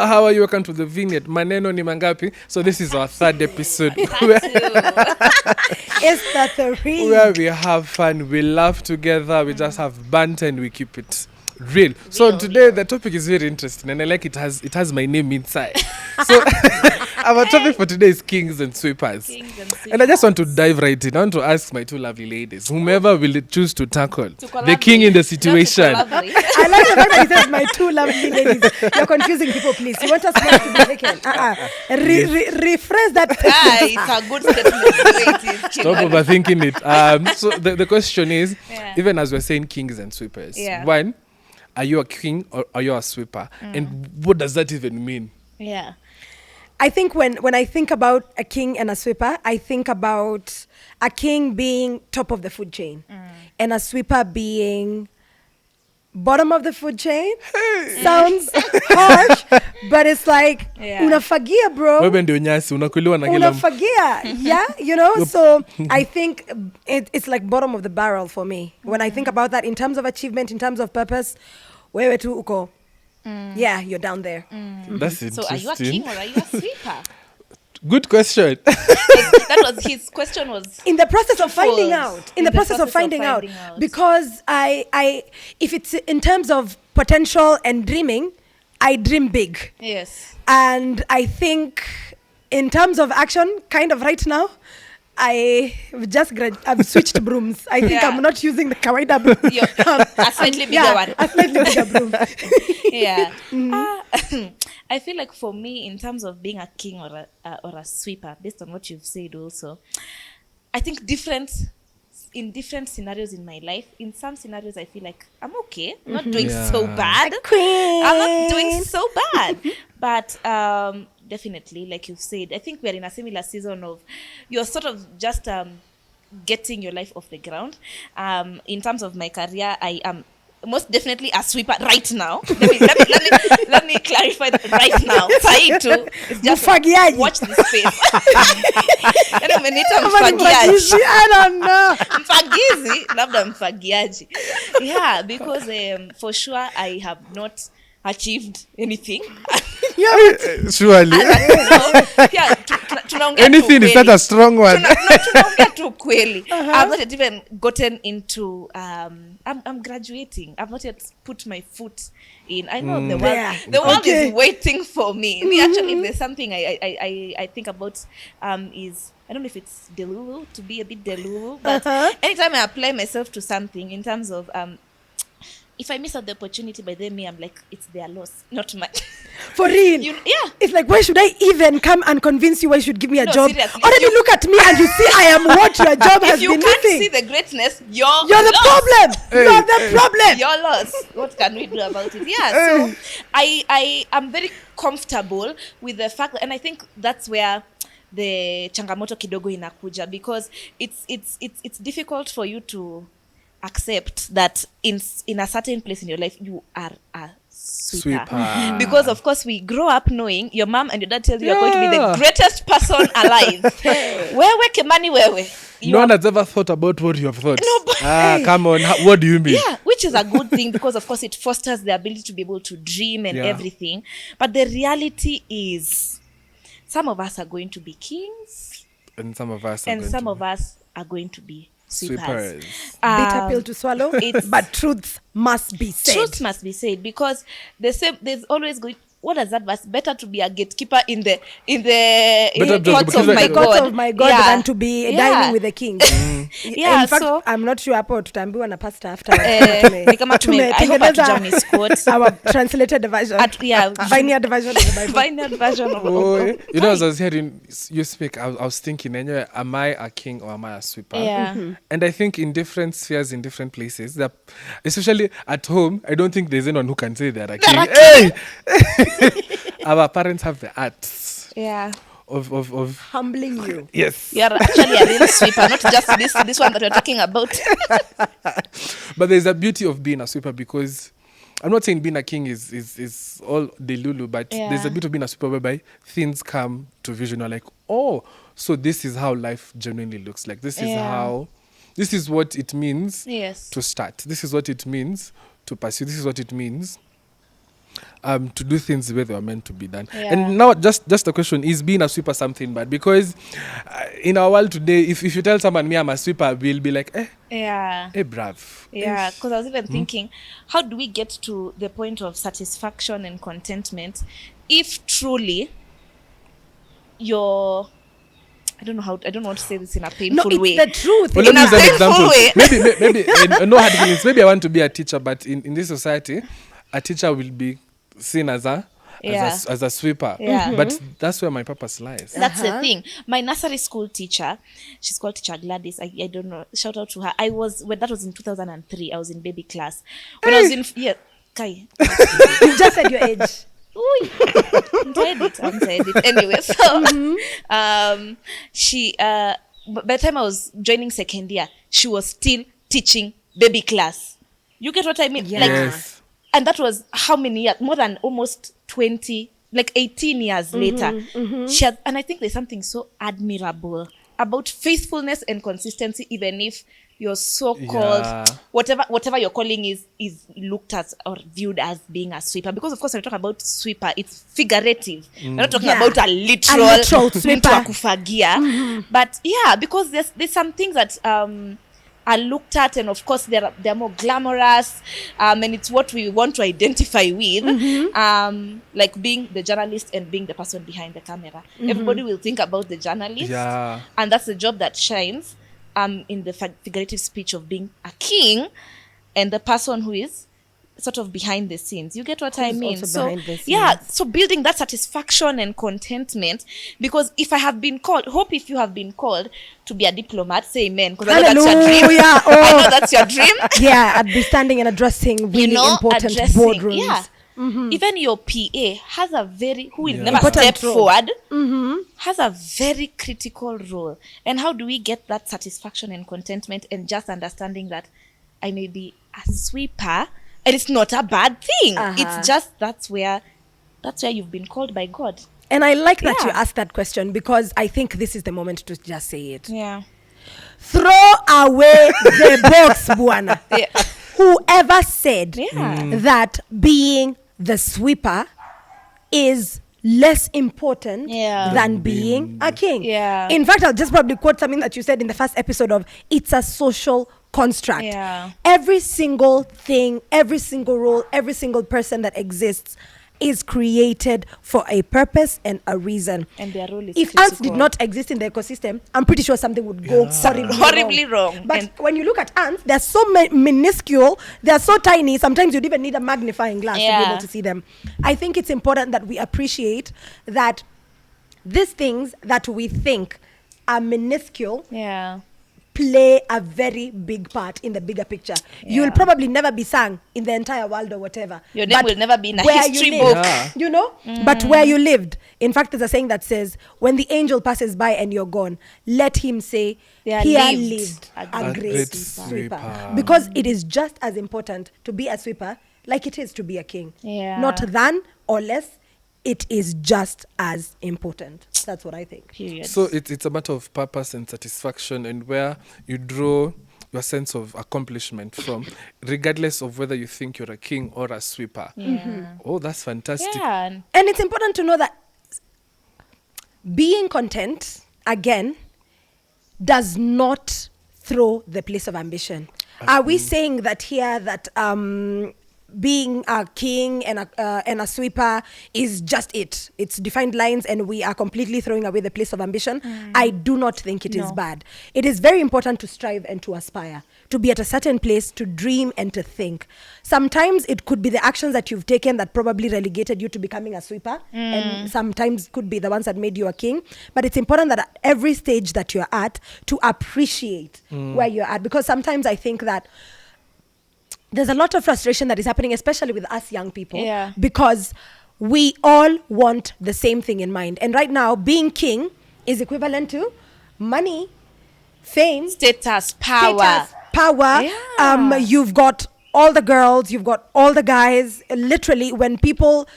How are you? Welcome to the Vineyard. Maneno ni mangapi? So this is our third episode It's the three. where we have fun, we laugh together, we just have banter and we keep it real. So today the topic is very interesting and I like it has my name inside. So our topic for today is kings and sweepers. And I just want to dive right in. I want to ask my two lovely ladies, whomever will choose to tackle the king in the situation. I like the fact that he says my two lovely ladies. You're confusing people, please. You want us not to be taken? Rephrase that. It's a good statement. Stop overthinking it. So the question is, even as we're saying kings and sweepers, one, are you a king or are you a sweeper? And what does that even mean? Yeah. I think when I think about a king and a sweeper, I think about a king being top of the food chain and a sweeper being bottom of the food chain. Sounds harsh, but it's like unafagia, bro. Wewe ndio nyasi unakuliwa na kila Unafagia. Yeah, you know. So I think it's like bottom of the barrel for me. When I think about that in terms of achievement, in terms of purpose, wewe tu uko. Yeah, you're down there. That's interesting. So are you a king or are you a sweeper? Good question. That was his question was In the process of finding out. In the process of finding out. Because I if it's in terms of potential and dreaming, I dream big. yes. And I think in terms of action, kind of right now, I've switched brooms. I think I'm not using the kawaida broom. A slightly bigger one. A slightly bigger broom. Yeah. I feel like for me, in terms of being a king or a sweeper, based on what you've said also, I think in different scenarios in my life, in some scenarios I feel like I'm okay, not doing so bad. Queen. I'm not doing so bad. But definitely, like you've said, I think we're in a similar season of you're sort of just getting your life off the ground. In terms of my career, I am most definitely a sweeper right now. Let me clarify that right now. Saitu is just watch this space. I don't know. Mfagizi, labda mfagiaji. Yeah, because for sure I have not achieved anything. Surely. Anything is not a strong one. Tunaongea tu kweli. I've not yet even gotten into I'm graduating. I've not yet put my foot in. I know the world is waiting for me. Me actually, if there's something I think about is I don't know if it's delulu, to be a bit delulu, but anytime I apply myself to something in terms of if I miss out the opportunity by them, I'm like, it's their loss, not mine. For real? It's like, why should I even come and convince you why you should give me a job? Seriously, Already look at me and you see I am what your job has been missing. If you can't see the greatness, you're the problem. You're the problem. You're lost. What can we do about it? Yeah, so I am very comfortable with the fact, and I think that's where the changamoto kidogo inakuja, because it's difficult for you to accept that in a certain place in your life you are a sweeper. Because of course we grow up knowing your mom and your dad tell you you're going to be the greatest person alive. Wewe Kemani wewe. No one has ever thought about what you have thought. No, come on. What do you mean? Yeah, which is a good thing because of course it fosters the ability to be able to dream and everything. But the reality is some of us are going to be kings and some of us are going to be sweepers. Bitter pill to swallow, but truth must be said. Truth must be said, because there's always going. What does that verse? Better to be a gatekeeper in the courts of my God than to be dining with the king. In fact, so I'm not sure hapo tutaambiwa na pastor after our translated version. Vineyard version of the Bible. Vineyard version of you know, as I was hearing you speak, I was thinking, anyway, am I a king or am I a sweeper? Yeah. And I think in different spheres, in different places, especially at home, I don't think there's anyone who can say they're a king. Hey! Our parents have the arts of humbling you. Yes. You're actually a real sweeper, not just this one that we're talking about. But there's a beauty of being a sweeper, because I'm not saying being a king is all delulu, but there's a beauty of being a sweeper whereby things come to vision. You're like, oh, so this is how life genuinely looks like. This is what it means to start. This is what it means to pursue. This is what it means to do things the way they were meant to be done. Yeah. And now, just the question, is being a sweeper something bad? Because in our world today, if you tell someone, me, I'm a sweeper, we'll be like, Yeah. Brav. Yeah, because I was even thinking, how do we get to the point of satisfaction and contentment if truly you're, I don't want to say this in a painful No, way. it's the truth. Well, In let me a use an painful example. way. Maybe no hard feelings. Maybe I want to be a teacher, but in this society, a teacher will be seen as a sweeper. Yeah. But that's where my purpose lies. That's the thing. My nursery school teacher, she's called Teacher Gladys. I don't know. Shout out to her. That was in 2003. I was in baby class. When I was in Kai. You just said your age. Ooh, I'm tired it. Anyway, so she by the time I was joining second year, she was still teaching baby class. You get what I mean? Yeah. Like, Yes. and that was how many years? More than almost 20, like 18 years later. She had, and I think there's something so admirable about faithfulness and consistency, even if your so-called whatever your calling is looked at or viewed as being a sweeper. Because of course when we talk about sweeper, it's figurative. We're not talking about a literal sweeper. Kufagia. But yeah, because there's some things that are looked at, and of course they're more glamorous, and it's what we want to identify with, like being the journalist and being the person behind the camera. Everybody will think about the journalist, and that's the job that shines in the figurative speech of being a king, and the person who is sort of behind the scenes. You get what I mean? So yeah, so building that satisfaction and contentment, because if I have been called, hope if you have been called to be a diplomat, say amen, because I know that's your dream. I know that's your dream. Yeah, I'd be standing and addressing really important boardrooms. Yeah. Even your PA has a who will never Important step role. forward, has a very critical role. And how do we get that satisfaction and contentment, and just understanding that I may be a sweeper, and it's not a bad thing. It's just that's where you've been called by God. And I like that you asked that question, because I think this is the moment to just say it. Yeah. Throw away the box, Buana. Yeah. Whoever said Yeah. that being the sweeper is less important than being a king. Yeah. In fact, I'll just probably quote something that you said in the first episode of it's a social construct. Yeah. Every single thing, every single role, every single person that exists is created for a purpose and a reason. And their role is if ants did not exist in the ecosystem, I'm pretty sure something would go horribly wrong. But when you look at ants, they're so minuscule, they're so tiny, sometimes you'd even need a magnifying glass to be able to see them. I think it's important that we appreciate that these things that we think are minuscule play a very big part in the bigger picture. You'll probably never be sung in the entire world or whatever. Your name will never be in a where history you book. lived, you know? But where you lived. In fact, there's a saying that says, when the angel passes by and you're gone, let him say, here lived a great sweeper. Because it is just as important to be a sweeper like it is to be a king. Not than or less. It is just as important. That's what I think. Period. So it's a matter of purpose and satisfaction, and where you draw your sense of accomplishment from, regardless of whether you think you're a king or a sweeper. Oh, that's fantastic. Yeah. And it's important to know that being content, again, does not throw the place of ambition. Are we saying that here that being a king and a sweeper is just it? It's defined lines and we are completely throwing away the place of ambition? I do not think it is bad. It is very important to strive and to aspire, to be at a certain place, to dream and to think. Sometimes it could be the actions that you've taken that probably relegated you to becoming a sweeper, and sometimes could be the ones that made you a king. But it's important that at every stage that you're at, to appreciate where you're at, because sometimes I think that there's a lot of frustration that is happening, especially with us young people, because we all want the same thing in mind. And right now, being king is equivalent to money, fame, status, power. You've got all the girls, you've got all the guys. Literally, when people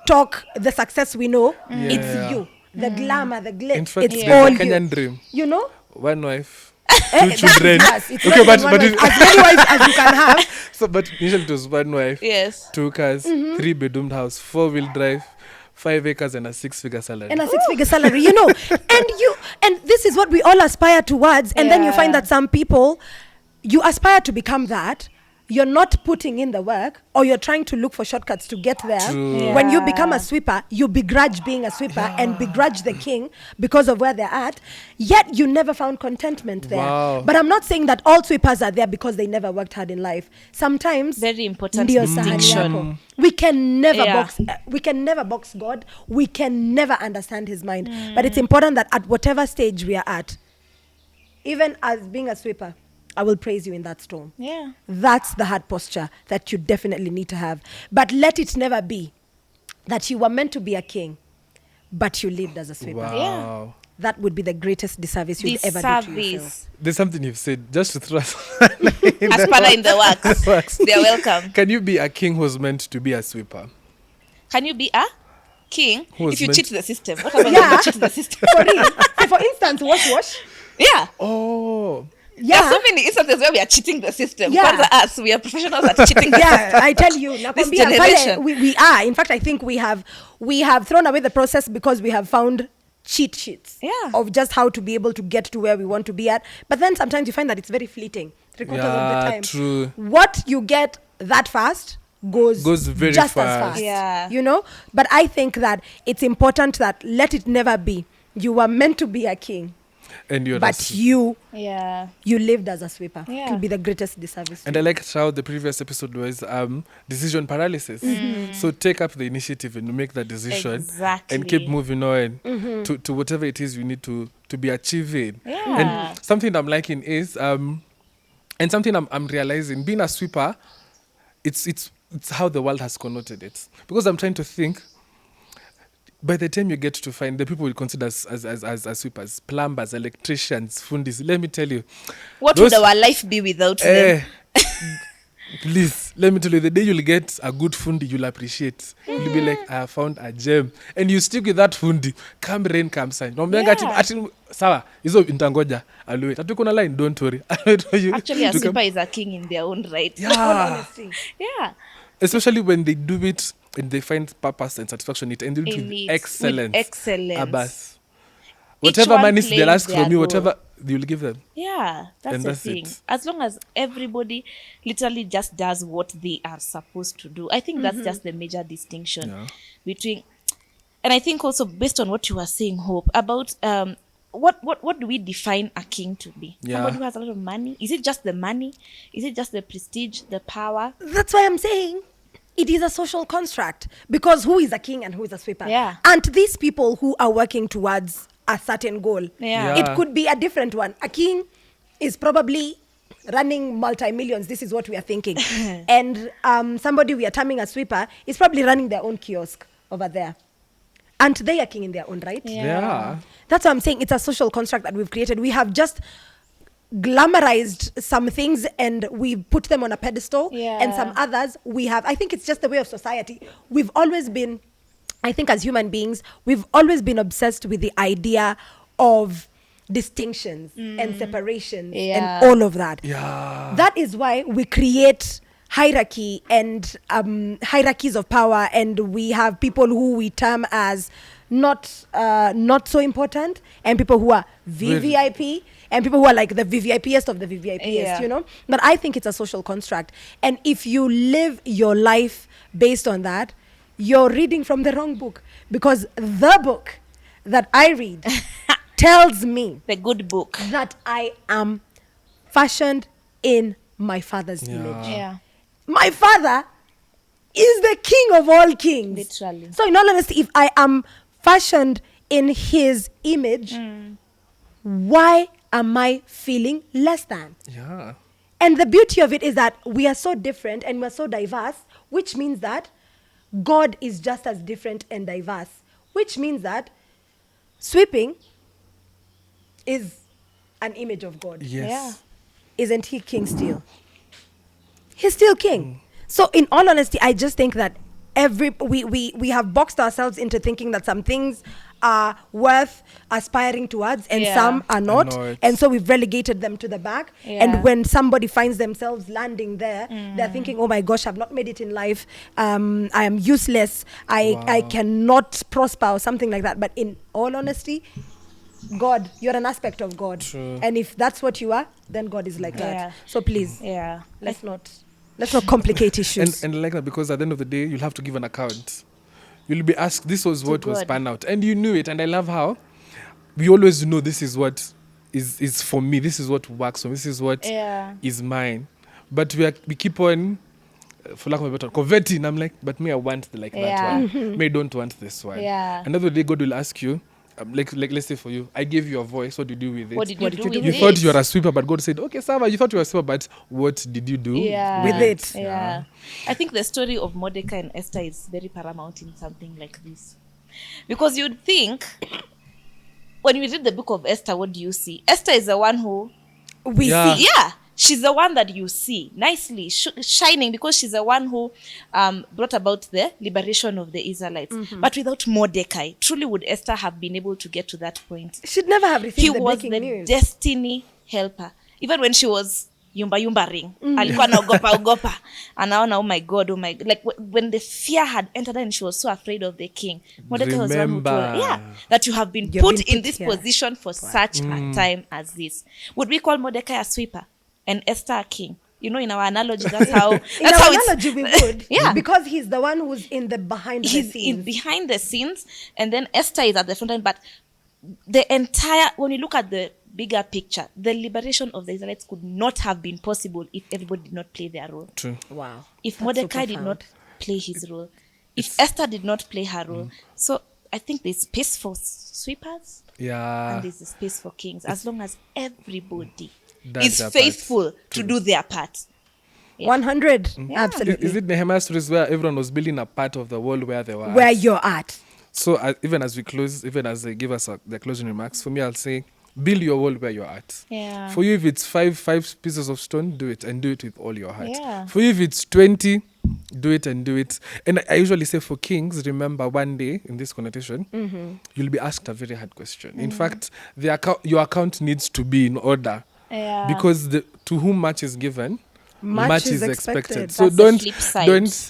talk the success we know, it's you. The glamour, the glitz, In fact, it's there's all a Kenyan you. dream. You know? One wife, Two children. Yes, it's Okay, not but in one but wife. it, As many wives as you can have. so but initially it was one wife, Yes. 2 cars, 3-bedroomed house, 4-wheel drive, 5 acres, and a 6-figure salary. And a 6-figure salary, you know. And this is what we all aspire towards. And then you find Yeah. that some people, you aspire to become that. You're not putting in the work, or you're trying to look for shortcuts to get there. True. When you Yeah. become a sweeper, you begrudge being a sweeper and begrudge the king because of where they're at. Yet you never found contentment there. Wow. But I'm not saying that all sweepers are there because they never worked hard in life. Sometimes Very important ndio sahani distinction. yako. We can never Yeah. box God. We can never understand his mind. But it's important that at whatever stage we are at, even as being a sweeper, I will praise you in that storm. Yeah. That's the heart posture that you definitely need to have. But let it never be that you were meant to be a king, but you lived as a sweeper. Wow. That would be the greatest disservice you'd ever do to yourself. Disservice. There's something you've said just to throw us. Aspana in the works. works. They're welcome. Can you be a king who's meant to be a sweeper? Can you be a king Who was if you meant- cheat the system? What about Yeah. when you cheat the system? For real. Say, for instance, wash. Yeah. Oh, There are Yeah. so many instances where we are cheating the system. Yeah. Kwanza us, we are professionals at cheating the Yeah, system. I tell you, nakwambia, generation. pale, we are. In fact, I think we have thrown away the process because we have found cheat sheets of just how to be able to get to where we want to be at. But then sometimes you find that it's very fleeting. 3/4 of the Yeah, time. true. What you get that fast goes very just as fast. fast. Yeah. You know? But I think that it's important that let it never be. You were meant to be a king, and you're but you lived as a sweeper. Yeah. It will be the greatest disservice. And I liked how the previous episode was decision paralysis. So take up the initiative and make that decision Exactly. and keep moving on to whatever it is you need to be achieving. Yeah. And something I'm liking is and something I'm realizing, being a sweeper, it's how the world has connoted it. Because I'm trying to think, by the time you get to find the people we consider as sweepers, plumbers, electricians, fundis, let me tell you, What those- would our life be without them? please, let me tell you, the day you'll get a good fundi, you'll appreciate. You'll be like, I have found a gem. And you stick with that fundi. Come rain, come shine. Yeah. Sawa, hizo ntangoja. I'll wait. Hatuko na line, don't worry. I'll wait for you. Actually, a to come. sweeper is a king in their own right. Yeah. Yeah. Especially when they do it and they find purpose and satisfaction in it and do it In with it, excellence. with excellence. Abas. Each Whatever one money they'll plays ask their from you, role. whatever you'll give them. Yeah, that's And the that's thing. it. As long as everybody literally just does what they are supposed to do, I think that's just the major distinction Yeah. between. And I think also based on what you were saying, Hope, about what do we define a king to be? Yeah. Somebody who has a lot of money? Is it just the money? Is it just the prestige, the power? That's why I'm saying it is a social construct, because who is a king and who is a sweeper? Yeah. And these people who are working towards a certain goal, Yeah. it could be a different one. A king is probably running multi-millions. This is what we are thinking. And somebody we are terming a sweeper is probably running their own kiosk over there. And they are king in their own right. Yeah. That's what I'm saying. It's a social construct that we've created. We have just glamorized some things and we put them on a pedestal, and some others we have, I think it's just the way of society. We've always been, I think as human beings, we've always been obsessed with the idea of distinctions and separations and all of that. Yeah. That is why we create hierarchy and hierarchies of power, and we have people who we term as not so important, and people who are VVIP, and people who are like the VVIPest of the VVIPest, you know. But I think it's a social construct, and if you live your life based on that, you're reading from the wrong book, because the book that I read tells me The good book. that I am fashioned in my Father's Yeah. image. Yeah. My Father is the King of all kings. Literally. So in all honesty, if I am fashioned in his image, why am I feeling less than? Yeah. And the beauty of it is that we are so different and we're so diverse, which means that God is just as different and diverse, which means that sweeping is an image of God. Yes. Yeah. Isn't he king still? He's still king. So in all honesty, I just think that we have boxed ourselves into thinking that some things are worth aspiring towards, and some are not. not. And so we've relegated them to the back. Yeah. And when somebody finds themselves landing there, they're thinking, oh my gosh, I've not made it in life. I am useless. I cannot prosper or something like that. But in all honesty, God, you're an aspect of God. True. And if that's what you are, then God is like Yeah. that. So please, Yeah. let's not complicate issues. And like that, because at the end of the day, you'll have to give an account. You'll be asked, this was what was God. pan out. And you knew it. And I love how we always know this is what is for me. This is what works for me. This is what is mine. But we keep on, for lack of a better, converting. I'm like, but me, I want that one. Me, I don't want this one. Yeah. Another day, God will ask you, like let's say for you, I gave you a voice. What did you do with it? What did you do with You it? thought you were a sweeper, but God said, okay, Sava, you thought you were a sweeper, but what did you do with it? Yeah. I think the story of Mordecai and Esther is very paramount in something like this. Because you'd think, when you read the book of Esther, what do you see? Esther is the one who We Yeah. see. yeah, she's the one that you see nicely shining, because she's the one who brought about the liberation of the Israelites. But without Mordecai, truly would Esther have been able to get to that point? She'd never have received He the was breaking the news. destiny helper. Even when she was yumbering, alikuwa ogopa. Anaona, oh my God, like when the fear had entered her and she was so afraid of the king. Mordecai was the one who told her, that you have been You've put been in put this here. position for such a time as this. Would we call Mordecai a sweeper and Esther a king? You know, in our analogy, that's how. In That's our how it's. analogy, we would. Yeah. Because he's the one who's in the behind the He's scenes. behind the scenes, and then Esther is at the front end. But the entire, when you look at the bigger picture, the liberation of the Israelites could not have been possible if everybody did not play their role. True. Wow. If That's Mordecai so did profound. not play his role, if Esther did not play her role, so I think there's space for sweepers Yeah. and there's a space for kings, as long as everybody Does is their part. faithful to do their part. Yeah. 100. Is Absolutely. it Nehemiah's stories where everyone was building a part of the world where they were Where at? you're at. So even as we close, even as they give us their closing remarks, for me, I'll say, build your world where you're at. Yeah. For you, if it's five pieces of stone, do it, and do it with all your heart. Yeah. For you, if it's 20, do it and do it. And I usually say for kings, remember one day in this connotation, you'll be asked a very hard question. In fact, your account needs to be in order. Yeah. Because to whom much is given, Much is is expected. expected. So That's the flip side.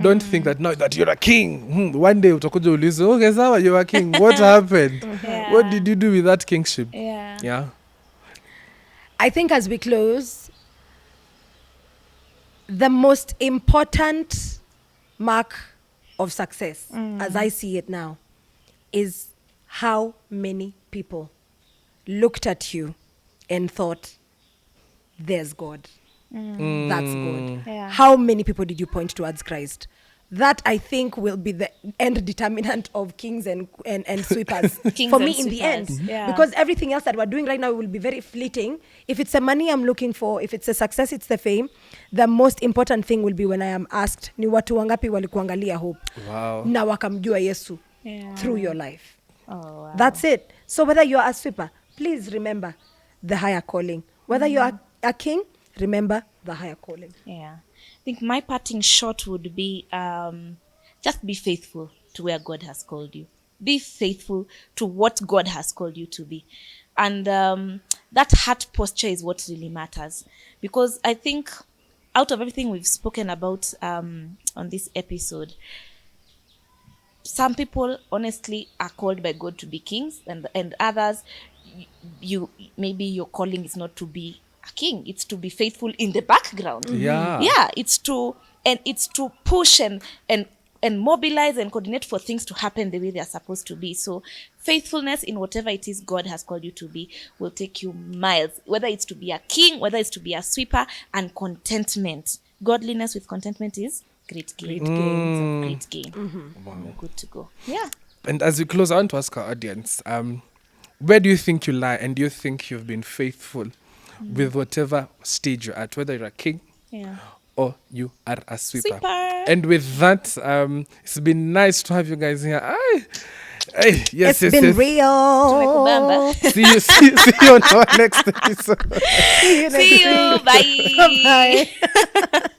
don't think that now that you're a king, one day utakuja ulize, okay, sawa, you're a king. What happened? Yeah. What did you do with that kingship? Yeah. Yeah. I think as we close, the most important mark of success, as I see it now, is how many people looked at you and thought, there's God. That's God. Yeah. How many people did you point towards Christ? That, I think, will be the end determinant of kings and sweepers Kings for and me in the end. sweepers. Yeah. Because everything else that we're doing right now will be very fleeting. If it's the money I'm looking for, if it's the success, it's the fame, the most important thing will be when I am asked, ni watu wangapi walikuangalia hope Wow. na wakamjua Yesu Yeah. through your life. Oh, wow. That's it. So whether you're a sweeper, please remember the higher calling. Whether you're a king, remember the higher calling. Yeah. I think my parting shot would be just be faithful to where God has called you. Be faithful to what God has called you to be. And that heart posture is what really matters. Because I think out of everything we've spoken about on this episode, some people honestly are called by God to be kings, and others, you maybe your calling is not to be a king, it's to be faithful in the background. Yeah. It's to push and mobilize and coordinate for things to happen the way they are supposed to be. So faithfulness in whatever it is God has called you to be will take you miles, whether it's to be a king, whether it's to be a sweeper. And contentment, godliness with contentment is great gain. Great gain. We're good to go. Yeah. And as we close, I want to ask our audience, where do you think you lie, and do you think you've been faithful with whatever stage you're at, whether you're a king Yeah. or you are a sweeper? Sweeper. And with that, it's been nice to have you guys here. Yes, It's been real. Tumekubamba. See you on our next episode. See you next See you. week. Bye. Bye.